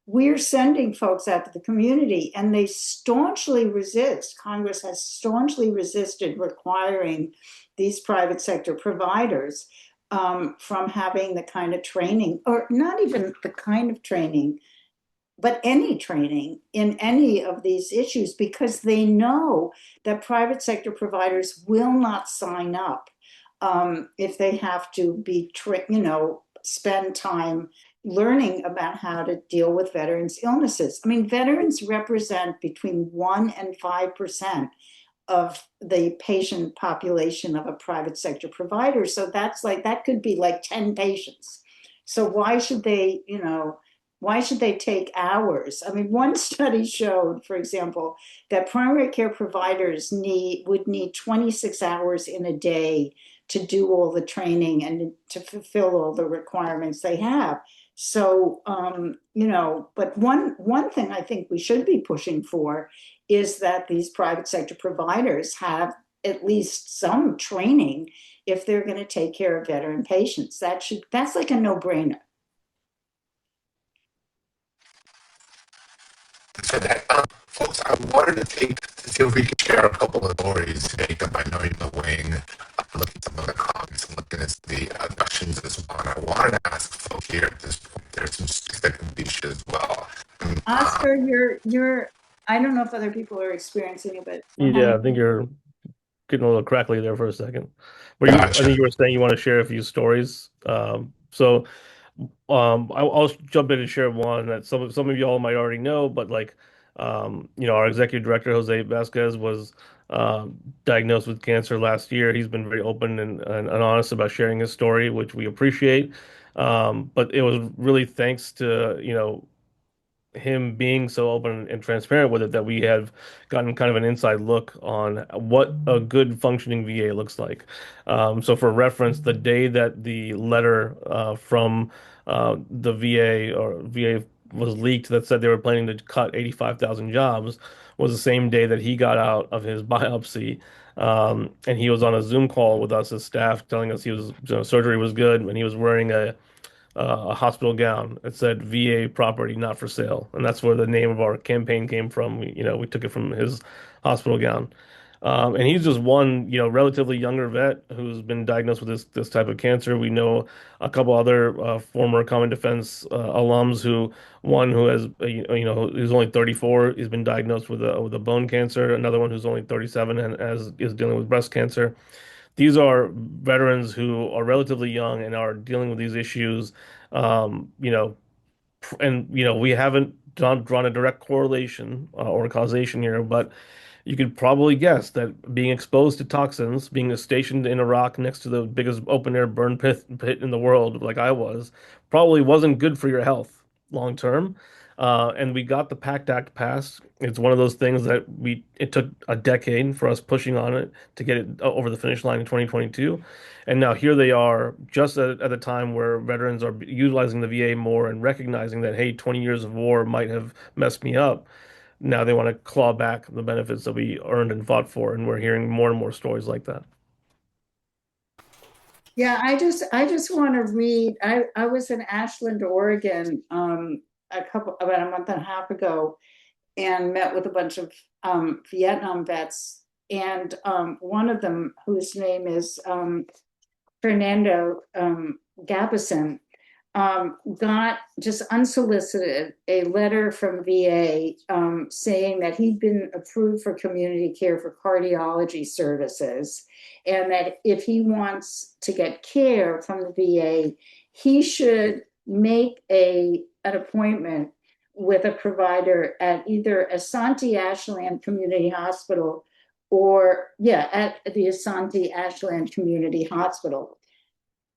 We're sending folks out to the community and they staunchly resist. Congress has staunchly resisted requiring these private sector providers from having the kind of training, or not even the kind of training, but any training in any of these issues, because they know that private sector providers will not sign up if they have to spend time learning about how to deal with veterans' illnesses. I mean, veterans represent between 1 and 5% of the patient population of a private sector provider. So that could be like 10 patients. So why should they take hours? I mean, one study showed, for example, that primary care providers would need 26 hours in a day to do all the training and to fulfill all the requirements they have. So, but one thing I think we should be pushing for is that these private sector providers have at least some training if they're going to take care of veteran patients. That's like a no-brainer.
So that, folks, I wanted to see if we could share a couple of stories today. I know you've been waiting, looking at some of the comments and looking at the questions as well. And I wanted to ask folks here at this point, there's some things that can be shared as well.
Oscar, you're. I don't know if other people are experiencing it, but
Yeah, I think you're getting a little crackly there for a second. I
Gotcha.
think you were saying you want to share a few stories. I'll jump in and share one that some of y'all might already know, but our executive director Jose Vasquez was diagnosed with cancer last year. He's been very open and honest about sharing his story, which we appreciate. But it was really thanks to, him being so open and transparent with it that we have gotten kind of an inside look on what a good functioning VA looks like. So for reference, the day that the letter from the VA was leaked that said they were planning to cut 85,000 jobs was the same day that he got out of his biopsy. And he was on a Zoom call with us as staff telling us surgery was good, and he was wearing a hospital gown. It said VA property not for sale, and that's where the name of our campaign came from. We took it from his hospital gown. And he's just one, relatively younger vet who's been diagnosed with this type of cancer. We know a couple other former Common Defense alums one who has, who's only 34, he's been diagnosed with a bone cancer. Another one who's only 37 and is dealing with breast cancer. These are veterans who are relatively young and are dealing with these issues. Um, you know, and we haven't drawn a direct correlation or causation here, but you could probably guess that being exposed to toxins, being stationed in Iraq next to the biggest open air pit in the world, like I was, probably wasn't good for your health long term. And we got the PACT Act passed. It's one of those things that it took a decade for us pushing on it to get it over the finish line in 2022. And now here they are, just at the time where veterans are utilizing the VA more and recognizing that, hey, 20 years of war might have messed me up. Now they want to claw back the benefits that we earned and fought for, and we're hearing more and more stories like that.
Yeah, I just want to read. I was in Ashland, Oregon, about a month and a half ago, and met with a bunch of Vietnam vets, and one of them, whose name is Fernando Gabison, got just unsolicited a letter from VA saying that he'd been approved for community care for cardiology services, and that if he wants to get care from the VA, he should make an appointment with a provider at either Asante Ashland Community Hospital at the Asante Ashland Community Hospital.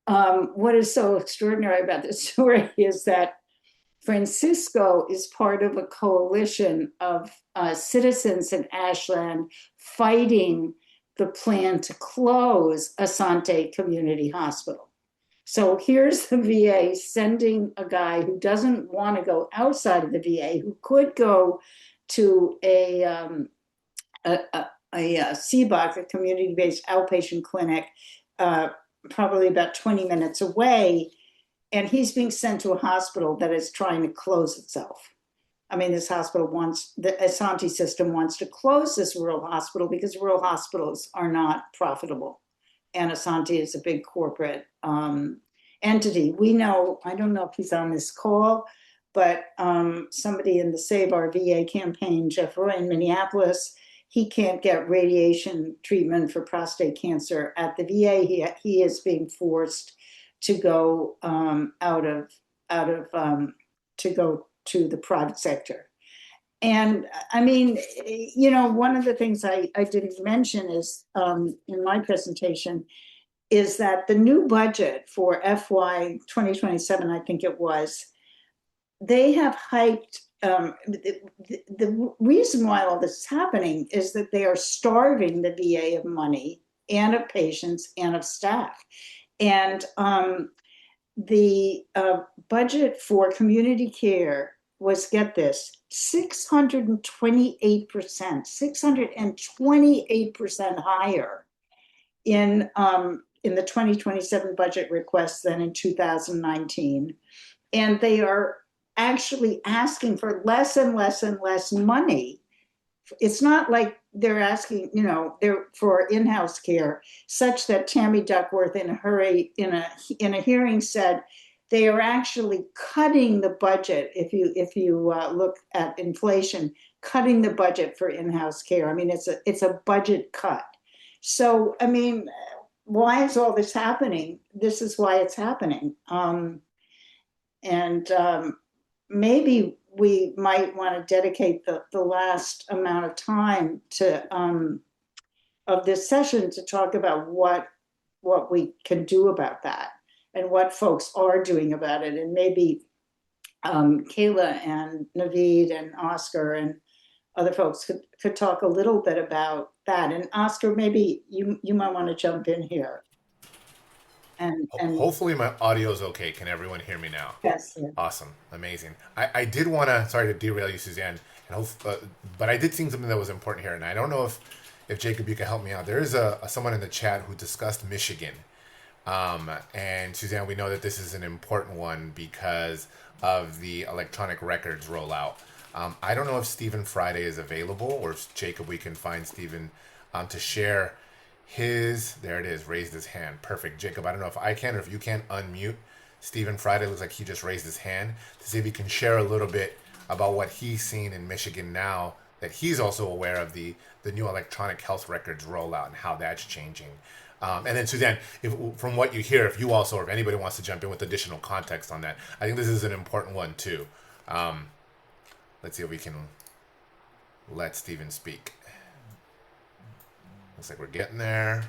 What is so extraordinary about this story is that Francisco is part of a coalition of citizens in Ashland fighting the plan to close Asante Community Hospital. So here's the VA sending a guy who doesn't want to go outside of the VA, who could go to a CBOC, a community-based outpatient clinic, probably about 20 minutes away, and he's being sent to a hospital that is trying to close itself. I mean, the Asante system wants to close this rural hospital because rural hospitals are not profitable. And Asante is a big corporate entity. We know, I don't know if he's on this call, but somebody in the Save Our VA campaign, Jeff Roy in Minneapolis, he can't get radiation treatment for prostate cancer at the VA. He is being forced to go to go to the private sector. And I mean, one of the things I didn't mention is in my presentation is that the new budget for FY 2027, I think it was, they have hiked. The reason why all this is happening is that they are starving the VA of money and of patients and of staff. And the budget for community care was, get this, 628%, 628% higher in the 2027 budget request than in 2019. And they are actually asking for less and less and less money. It's not like they're asking, they're for in-house care, such that Tammy Duckworth in a hearing said they are actually cutting the budget. If you look at inflation, cutting the budget for in-house care. I mean, it's a budget cut. So, I mean, why is all this happening? This is why it's happening. Maybe we might want to dedicate the last amount of time of this session to talk about what we can do about that and what folks are doing about it. And maybe Kayla and Naveed and Oscar and other folks could talk a little bit about that. And Oscar, maybe you might want to jump in here. And
hopefully my audio is okay. Can everyone hear me now?
Yes. Yeah.
Awesome. Amazing. I did want to, sorry to derail you, Suzanne, but I did think something that was important here. And I don't know if Jacob, you can help me out. There is someone in the chat who discussed Michigan. And Suzanne, we know that this is an important one because of the electronic records rollout. I don't know if Stephen Friday is available, or if Jacob, we can find Stephen to share there it is, raised his hand. Perfect. Jacob, I don't know if I can or if you can unmute Stephen Friday. Looks like he just raised his hand to see if he can share a little bit about what he's seen in Michigan now that he's also aware of the new electronic health records rollout and how that's changing. And then Suzanne, from what you hear, if you also or if anybody wants to jump in with additional context on that, I think this is an important one too. Let's see if we can let Stephen speak. Looks like we're getting there.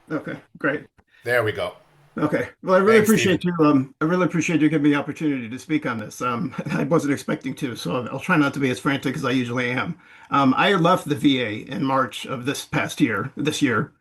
Okay, great.
There we go.
Okay. Well, I really
Thanks,
appreciate
Stephen.
you. I really appreciate you giving me the opportunity to speak on this. I wasn't expecting to, so I'll try not to be as frantic as I usually am. I left the VA in March of this year,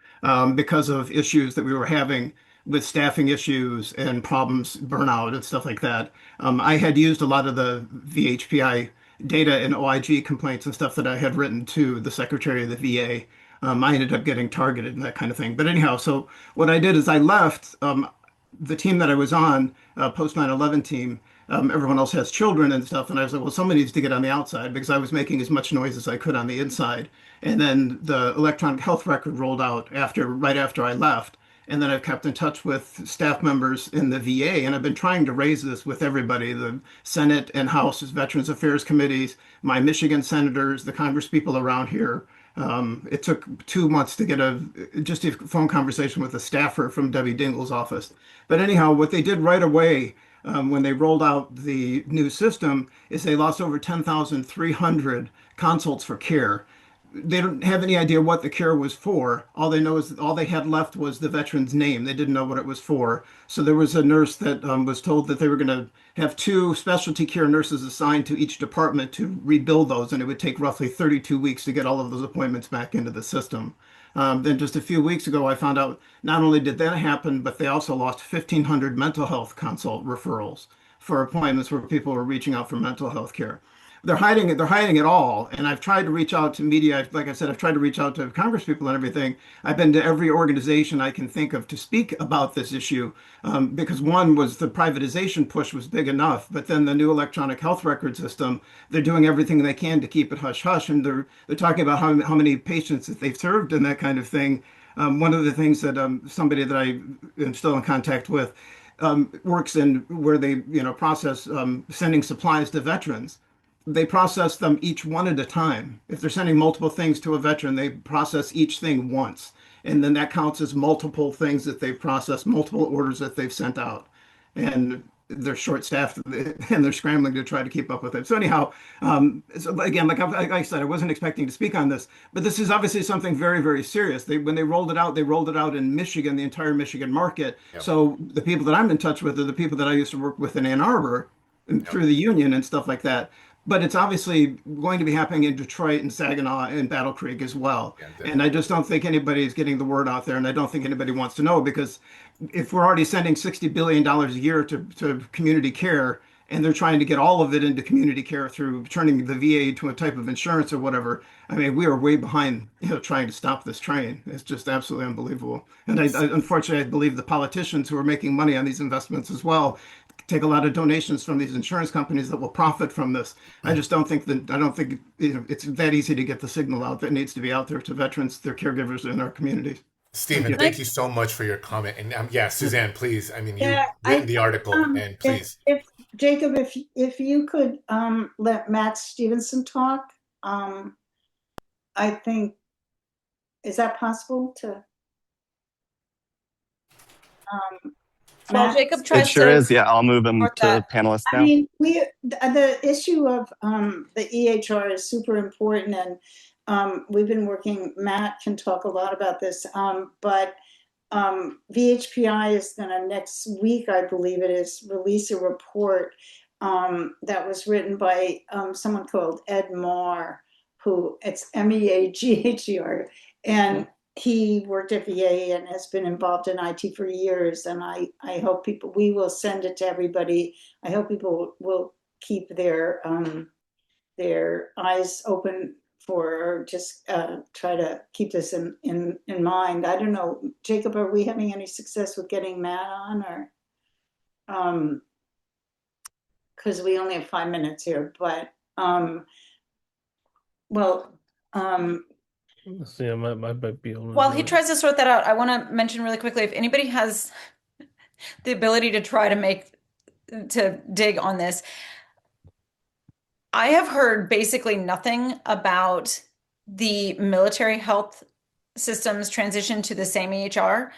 because of issues that we were having with staffing issues and problems, burnout and stuff like that. I had used a lot of the VHPI data and OIG complaints and stuff that I had written to the Secretary of the VA. I ended up getting targeted and that kind of thing. But anyhow, so what I did is I left the team that I was on, post 9/11 team. Everyone else has children and stuff, and I was like, well, somebody needs to get on the outside because I was making as much noise as I could on the inside. And then the electronic health record rolled out right after I left. And then I've kept in touch with staff members in the VA, and I've been trying to raise this with everybody, the Senate and House Veterans Affairs committees, my Michigan senators, the Congress people around here. It took 2 months to get just a phone conversation with a staffer from Debbie Dingle's office. But anyhow, what they did right away when they rolled out the new system is they lost over 10,300 consults for care. They don't have any idea what the care was for. All they know is all they had left was the veteran's name. They didn't know what it was for. So there was a nurse that was told that they were going to have 2 specialty care nurses assigned to each department to rebuild those, and it would take roughly 32 weeks to get all of those appointments back into the system. Then just a few weeks ago, I found out not only did that happen, but they also lost 1,500 mental health consult referrals for appointments where people were reaching out for mental health care. They're hiding it. They're hiding it all. And I've tried to reach out to media. Like I said, I've tried to reach out to Congress people and everything. I've been to every organization I can think of to speak about this issue, because one was the privatization push was big enough, but then the new electronic health record system, they're doing everything they can to keep it hush hush, and they're talking about how many patients that they've served and that kind of thing. One of the things that somebody that I am still in contact with works in where they process sending supplies to veterans. They process them each one at a time. If they're sending multiple things to a veteran, they process each thing once. And then that counts as multiple things that they've processed, multiple orders that they've sent out. And they're short-staffed and they're scrambling to try to keep up with it. So anyhow, so again, like I said, I wasn't expecting to speak on this, but this is obviously something very, very serious. When they rolled it out in Michigan, the entire Michigan market.
Yep.
So the people that I'm in touch with are the people that I used to work with in Ann Arbor through the union and stuff like that. But it's obviously going to be happening in Detroit and Saginaw and Battle Creek as well.
Yeah,
and I just don't think anybody is getting the word out there. And I don't think anybody wants to know, because if we're already sending $60 billion a year to community care, and they're trying to get all of it into community care through turning the VA to a type of insurance or whatever, I mean, we are way behind, trying to stop this train. It's just absolutely unbelievable. And unfortunately, I believe the politicians who are making money on these investments as well take a lot of donations from these insurance companies that will profit from this. I don't think it's that easy to get the signal out that needs to be out there to veterans, their caregivers in our communities.
Stephen, thank you so much for your comment. And yeah, Suzanne, please. I mean, you've written the article, and please.
If Jacob, if you could let Matt Stevenson talk, I think, is that possible to?
Well, Jacob tries
It sure
to
is. Yeah, I'll move him to
that.
panelist
I
now.
mean, the issue of the EHR is super important, and we've been working. Matt can talk a lot about this, but VHPI is going to next week, I believe it is, release a report that was written by someone called Ed Marr, who it's MEAGHER, and he worked at VA and has been involved in IT for years. And I hope we will send it to everybody. I hope people will keep their eyes open for, or just try to keep this in mind. I don't know, Jacob, are we having any success with getting Matt on, or because we only have 5 minutes here, but Well,
Let's see, I might be able to
While
do
he
it.
tries to sort that out, I want to mention really quickly, if anybody has the ability to try to dig on this, I have heard basically nothing about the military health systems transition to the same EHR.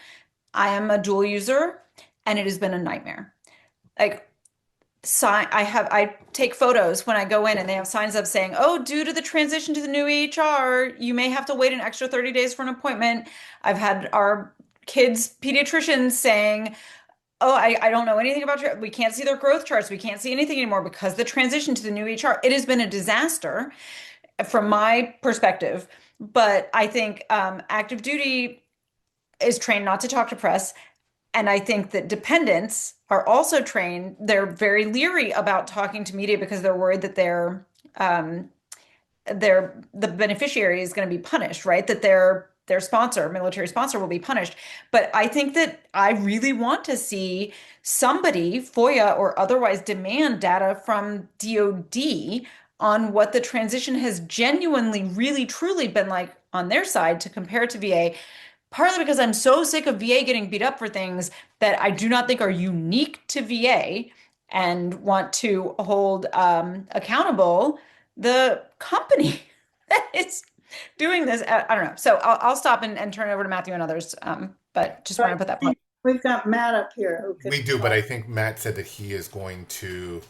I am a dual user and it has been a nightmare. Like, I take photos when I go in and they have signs up saying, "Oh, due to the transition to the new EHR, you may have to wait an extra 30 days for an appointment." I've had our kids' pediatricians saying, "Oh, I don't know anything about your, we can't see their growth charts. We can't see anything anymore because the transition to the new EHR." It has been a disaster from my perspective. But I think active duty is trained not to talk to press. And I think that dependents are also trained. They're very leery about talking to media because they're worried that um, the beneficiary is going to be punished, right? That their sponsor, military sponsor, will be punished. But I think that I really want to see somebody, FOIA or otherwise, demand data from DoD on what the transition has genuinely, really, truly been like on their side to compare to VA. Partly because I'm so sick of VA getting beat up for things that I do not think are unique to VA and want to hold accountable the company that is doing this. I don't know. So I'll stop and turn it over to Matthew and others. But just want to put that point.
we've got Matt up here who could
We do, but
talk.
I think Matt said that he is going to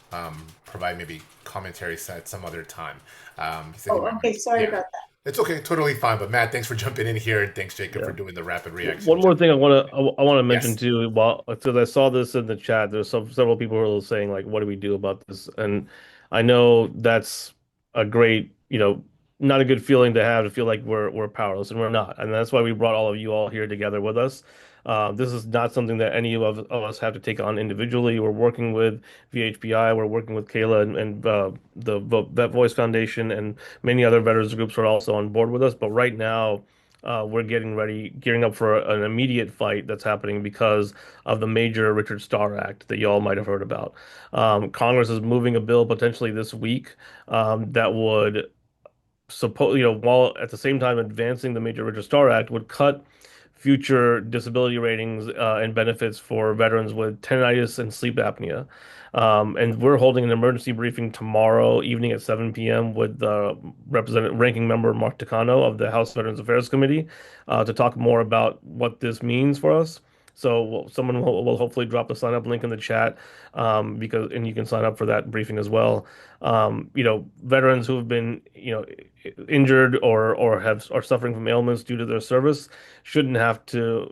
provide maybe commentary at some other time. He said he
Oh,
might.
okay, sorry
Yeah,
about that.
it's okay, totally fine. But Matt, thanks for jumping in here, and thanks Jacob for
Yeah.
doing the rapid
One
reaction.
more thing I want to mention
Yes.
too, while because I saw this in the chat, there's several people who are saying like, what do we do about this? And I know that's a great, not a good feeling to have, to feel like we're powerless, and we're not. And that's why we brought all of you all here together with us. This is not something that any of us have to take on individually. We're working with VHPI, we're working with Kayla and the Vet Voice Foundation, and many other veterans groups are also on board with us. But right now, we're gearing up for an immediate fight that's happening because of the major Richard Starr Act that you all might have heard about. Congress is moving a bill potentially this week that would suppose, while at the same time advancing the Major Richard Starr Act, would cut future disability ratings and benefits for veterans with tinnitus and sleep apnea. And we're holding an emergency briefing tomorrow evening at 7 p.m. with Representative Ranking Member Mark Takano of the House Veterans Affairs Committee to talk more about what this means for us. So someone will hopefully drop the sign up link in the chat because and you can sign up for that briefing as well. Veterans who have been injured or are suffering from ailments due to their service shouldn't have to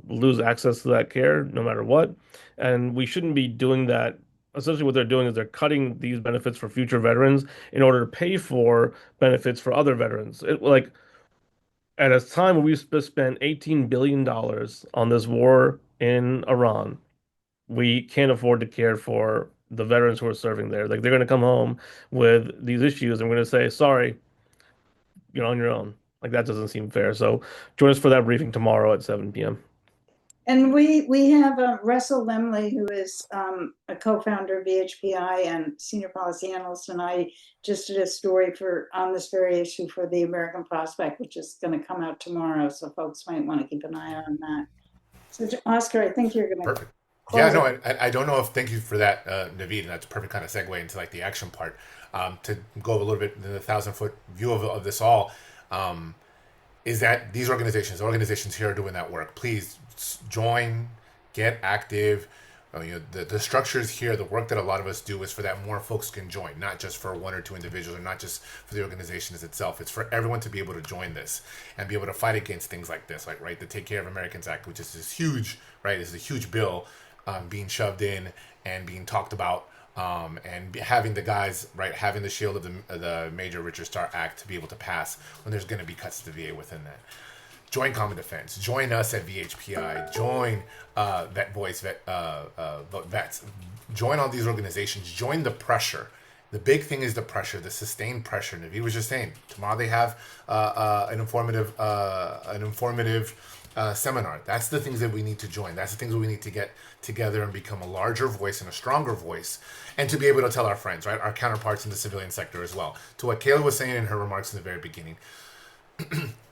lose access to that care no matter what. And we shouldn't be doing that. Essentially, what they're doing is they're cutting these benefits for future veterans in order to pay for benefits for other veterans. Like at a time when we spent $18 billion on this war in Iran, we can't afford to care for the veterans who are serving there. Like they're going to come home with these issues, and we're going to say, "Sorry, you're on your own." Like that doesn't seem fair. So join us for that briefing tomorrow at 7 p.m.
And we have Russell Lemley, who is a co-founder of VHPI and senior policy analyst, and I just did a story on this very issue for the American Prospect, which is going to come out tomorrow. So folks might want to keep an eye on that. So Oscar, I think you're going to
Perfect. Yeah,
close
no,
it.
I don't know if thank you for that, Naveed, and that's a perfect kind of segue into like the action part. To go a little bit in the 1,000 foot view of this all, is that these organizations here are doing that work. Please join, get active. The structures here, the work that a lot of us do is for that more folks can join, not just for one or two individuals or not just for the organizations itself. It's for everyone to be able to join this and be able to fight against things like this, like, right, the Take Care of Americans Act, which is this huge, right, this is a huge bill being shoved in and being talked about and having the guys, right, having the shield of the Major Richard Starr Act to be able to pass when there's going to be cuts to VA within that. Join Common Defense. Join us at VHPI. Join VetVoice, Vets. Join all these organizations. Join the pressure. The big thing is the pressure, the sustained pressure. Naveed was just saying tomorrow they have an informative seminar. That's the things that we need to join. That's the things that we need to get together and become a larger voice and a stronger voice, and to be able to tell our friends, right, our counterparts in the civilian sector as well. To what Kayla was saying in her remarks in the very beginning,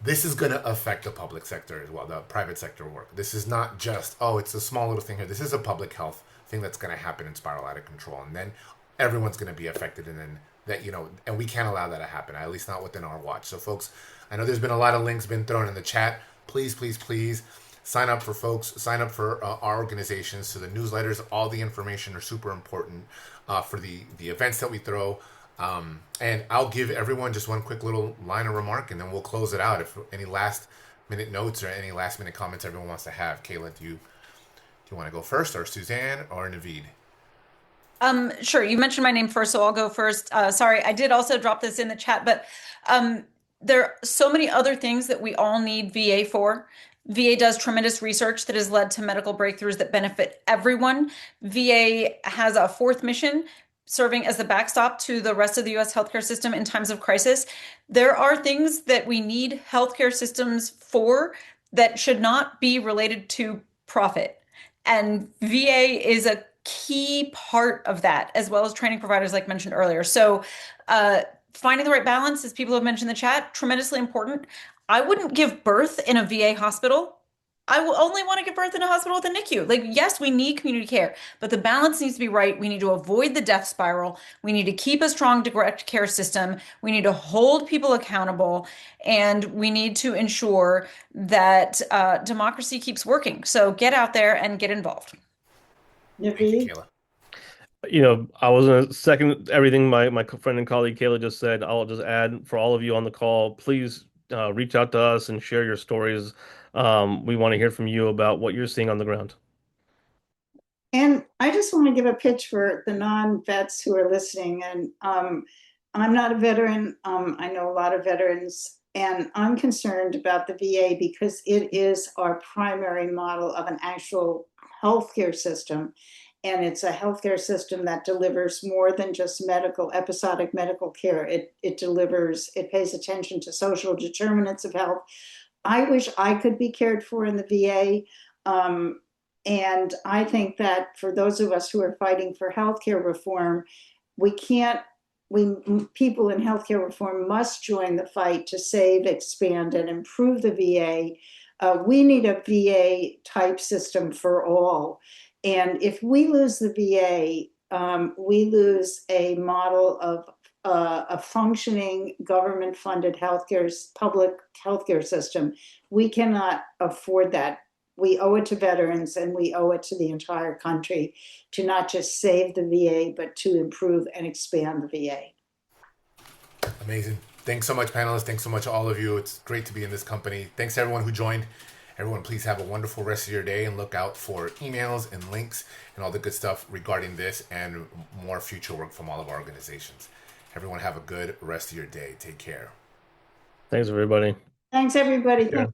this is going to affect the public sector as well, the private sector work. This is not just, oh, it's a small little thing here. This is a public health thing that's going to happen and spiral out of control. And then everyone's going to be affected. And then that, and we can't allow that to happen, at least not within our watch. So, folks, I know there's been a lot of links been thrown in the chat. Please, please, please sign up for folks, sign up for our organizations. So the newsletters, all the information are super important for the events that we throw. And I'll give everyone just one quick little line of remark, and then we'll close it out. If any last minute notes or any last minute comments everyone wants to have. Kayla, do you want to go first, or Suzanne, or Naveed?
Sure. You mentioned my name first, so I'll go first. Sorry, I did also drop this in the chat, but there are so many other things that we all need VA for. VA does tremendous research that has led to medical breakthroughs that benefit everyone. VA has a fourth mission, serving as the backstop to the rest of the US healthcare system in times of crisis. There are things that we need healthcare systems for that should not be related to profit. And VA is a key part of that, as well as training providers, like mentioned earlier. So, finding the right balance, as people have mentioned in the chat, tremendously important. I wouldn't give birth in a VA hospital. I will only want to give birth in a hospital with a NICU. Like, yes, we need community care, but the balance needs to be right. We need to avoid the death spiral. We need to keep a strong direct care system. We need to hold people accountable, and we need to ensure that democracy keeps working. So get out there and get involved.
Thank you, Kayla.
I was going to second everything my friend and colleague Kayla just said. I'll just add, for all of you on the call, please reach out to us and share your stories. We want to hear from you about what you're seeing on the ground.
And I just want to give a pitch for the non-vets who are listening. And I'm not a veteran. I know a lot of veterans, and I'm concerned about the VA because it is our primary model of an actual healthcare system. And it's a healthcare system that delivers more than just episodic medical care. It delivers, it pays attention to social determinants of health. I wish I could be cared for in the VA. And I think that for those of us who are fighting for healthcare reform, people in healthcare reform must join the fight to save, expand, and improve the VA. We need a VA type system for all. And if we lose the VA, we lose a model of a functioning government-funded public healthcare system. We cannot afford that. We owe it to veterans, and we owe it to the entire country to not just save the VA, but to improve and expand the VA.
Amazing. Thanks so much, panelists. Thanks so much, all of you. It's great to be in this company. Thanks to everyone who joined. Everyone, please have a wonderful rest of your day, and look out for emails and links and all the good stuff regarding this and more future work from all of our organizations. Everyone, have a good rest of your day. Take care.
Thanks, everybody.
Thanks, everybody.
Yeah.